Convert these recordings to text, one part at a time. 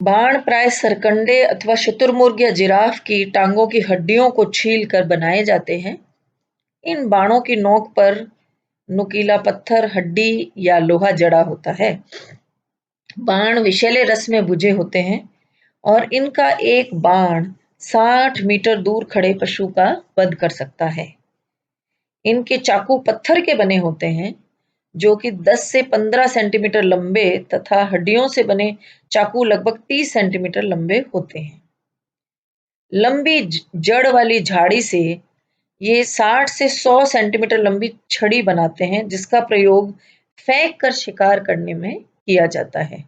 बाण प्राय सरकंडे अथवा शुतुरमुर्ग या जिराफ की टांगों की हड्डियों को छील कर बनाए जाते हैं। इन बाणों की नोक पर नुकीला पत्थर, हड्डी या लोहा जड़ा होता है। बाण विषैले रस में बुझे होते हैं और इनका एक बाण 60 मीटर दूर खड़े पशु का वध कर सकता है। इनके चाकू पत्थर के बने होते हैं, जो कि 10 से 15 सेंटीमीटर लंबे तथा हड्डियों से बने चाकू लगभग 30 सेंटीमीटर लंबे होते हैं। लंबी जड़ वाली झाड़ी से ये 60 से 100 सेंटीमीटर लंबी छड़ी बनाते हैं, जिसका प्रयोग फेंक कर शिकार करने में किया जाता है।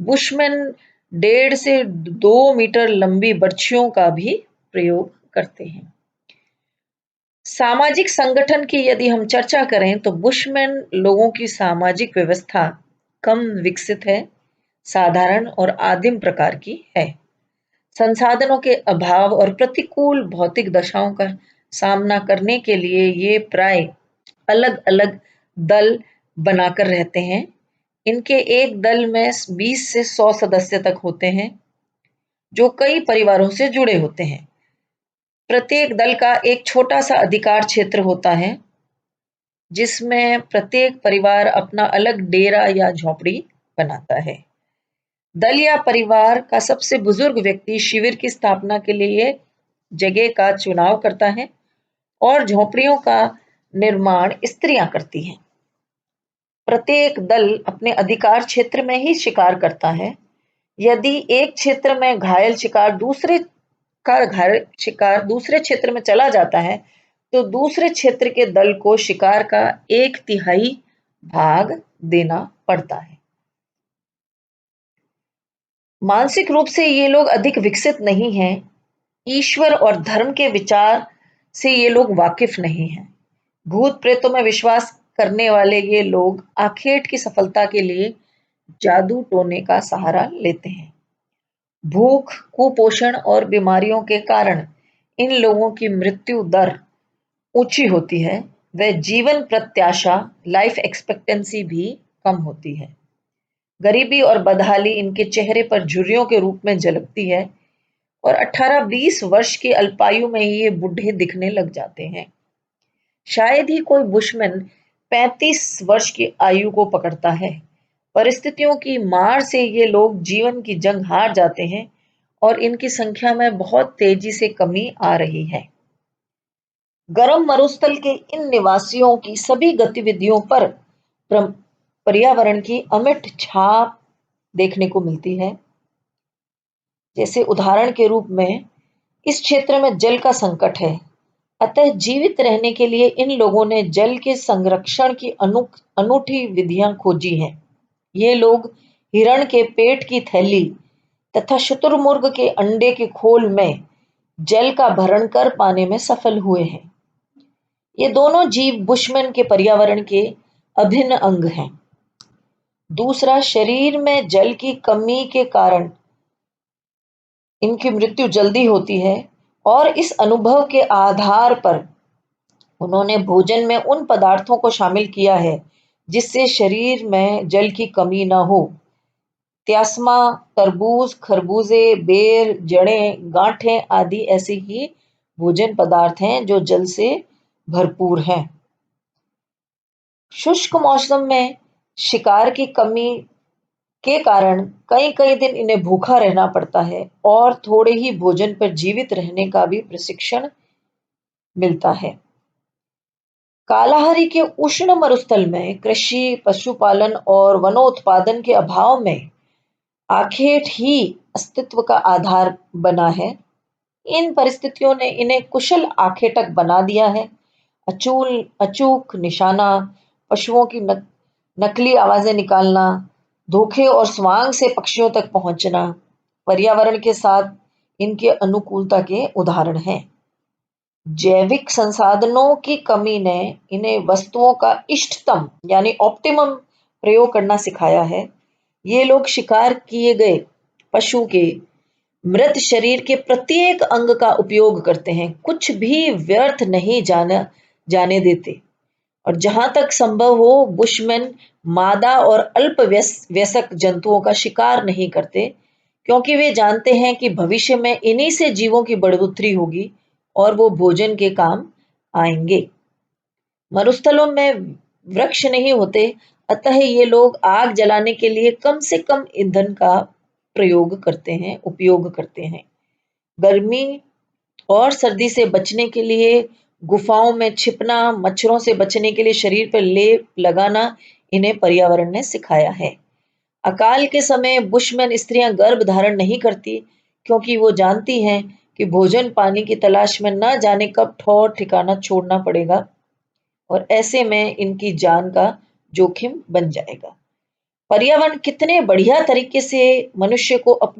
बुशमैन 1.5 से 2 मीटर लंबी बर्छियों का भी प्रयोग करते हैं। सामाजिक संगठन की यदि हम चर्चा करें तो बुशमैन लोगों की सामाजिक व्यवस्था कम विकसित है, साधारण और आदिम प्रकार की है। संसाधनों के अभाव और प्रतिकूल भौतिक दशाओं का सामना करने के लिए ये प्राय अलग अलग दल बनाकर रहते हैं। इनके एक दल में 20 से 100 सदस्य तक होते हैं, जो कई परिवारों से जुड़े होते हैं। प्रत्येक दल का एक छोटा सा अधिकार क्षेत्र होता है, जिसमें प्रत्येक परिवार अपना अलग डेरा या झोपड़ी बनाता है। दल या परिवार का सबसे बुजुर्ग व्यक्ति शिविर की स्थापना के लिए जगह का चुनाव करता है और झोपड़ियों का निर्माण स्त्रियां करती हैं। प्रत्येक दल अपने अधिकार क्षेत्र में ही शिकार करता है। यदि एक क्षेत्र में घायल शिकार दूसरे क्षेत्र में चला जाता है, तो दूसरे क्षेत्र के दल को शिकार का 1/3 भाग देना पड़ता है। मानसिक रूप से ये लोग अधिक विकसित नहीं हैं। ईश्वर और धर्म के विचार से ये लोग वाकिफ नहीं हैं। भूत प्रेतों में विश्वास करने वाले ये लोग आखेट की सफलता के लिए जादू टोने का सहारा लेते हैं। भूख, कुपोषण और बीमारियों के कारण इन लोगों की मृत्यु दर ऊंची होती है। वह जीवन प्रत्याशा, लाइफ एक्सपेक्टेंसी भी कम होती है। गरीबी और बदहाली इनके चेहरे पर झुर्रियों के रूप में झलकती है और 18-20 वर्ष की अल्पायु में ही ये बूढ़े दिखने लग जाते हैं। शायद ही कोई बुशमैन 35 वर्ष की आयु को पकड़ता है। परिस्थितियों की मार से ये लोग जीवन की जंग हार जाते हैं और इनकी संख्या में बहुत तेजी से कमी आ रही है। गर्म मरुस्थल के इन निवासियों की सभी गतिविधियों पर पर्यावरण की अमिट छाप देखने को मिलती है। जैसे उदाहरण के रूप में इस क्षेत्र में जल का संकट है, अतः जीवित रहने के लिए इन लोगों ने जल के संरक्षण की अनूठी विधियां खोजी हैं। ये लोग हिरण के पेट की थैली तथा शुतुरमुर्ग के अंडे के खोल में जल का भरण कर पाने में सफल हुए हैं। ये दोनों जीव बुशमैन के पर्यावरण के अभिन्न अंग हैं। दूसरा, शरीर में जल की कमी के कारण इनकी मृत्यु जल्दी होती है और इस अनुभव के आधार पर उन्होंने भोजन में उन पदार्थों को शामिल किया है जिससे शरीर में जल की कमी न हो। त्यास्मा, तरबूज, खरबूजे, बेर, जड़ें, गांठें आदि ऐसे ही भोजन पदार्थ हैं जो जल से भरपूर हैं। शुष्क मौसम में शिकार की कमी के कारण कई कई दिन इन्हें भूखा रहना पड़ता है और थोड़े ही भोजन पर जीवित रहने का भी प्रशिक्षण मिलता है। कालाहारी के उष्ण मरुस्थल में कृषि, पशुपालन और वनोत्पादन के अभाव में आखेट ही अस्तित्व का आधार बना है। इन परिस्थितियों ने इन्हें कुशल आखेटक बना दिया है। अचूक निशाना, पशुओं की नकली आवाजें निकालना, धोखे और स्वांग से पक्षियों तक पहुंचना पर्यावरण के साथ इनके अनुकूलता के उदाहरण हैं। जैविक संसाधनों की कमी ने इन्हें वस्तुओं का इष्टतम यानी ऑप्टिमम प्रयोग करना सिखाया है। ये लोग शिकार किए गए पशु के मृत शरीर के प्रत्येक अंग का उपयोग करते हैं, कुछ भी व्यर्थ नहीं जाने देते और जहां तक संभव हो बुशमैन मादा और अल्प वयस्क जंतुओं का शिकार नहीं करते। क्योंकि वे जानते हैं कि भविष्य में इन्हीं से जीवों की बढ़ोतरी होगी और वो भोजन के काम आएंगे। मरुस्थलों में वृक्ष नहीं होते, अतः ये लोग आग जलाने के लिए कम से कम ईंधन का उपयोग करते हैं। गर्मी और सर्दी से बचने के लिए गुफाओं में छिपना, मच्छरों से बचने के लिए शरीर पर लेप लगाना इन्हें पर्यावरण ने सिखाया है। अकाल के समय बुशमैन स्त्रियां गर्भ धारण नहीं करती, क्योंकि वो जानती हैं कि भोजन पानी की तलाश में न जाने कब ठौर ठिकाना छोड़ना पड़ेगा और ऐसे में इनकी जान का जोखिम बन जाएगा। पर्यावरण कितने बढ़िया तरीके से मनुष्य को अपने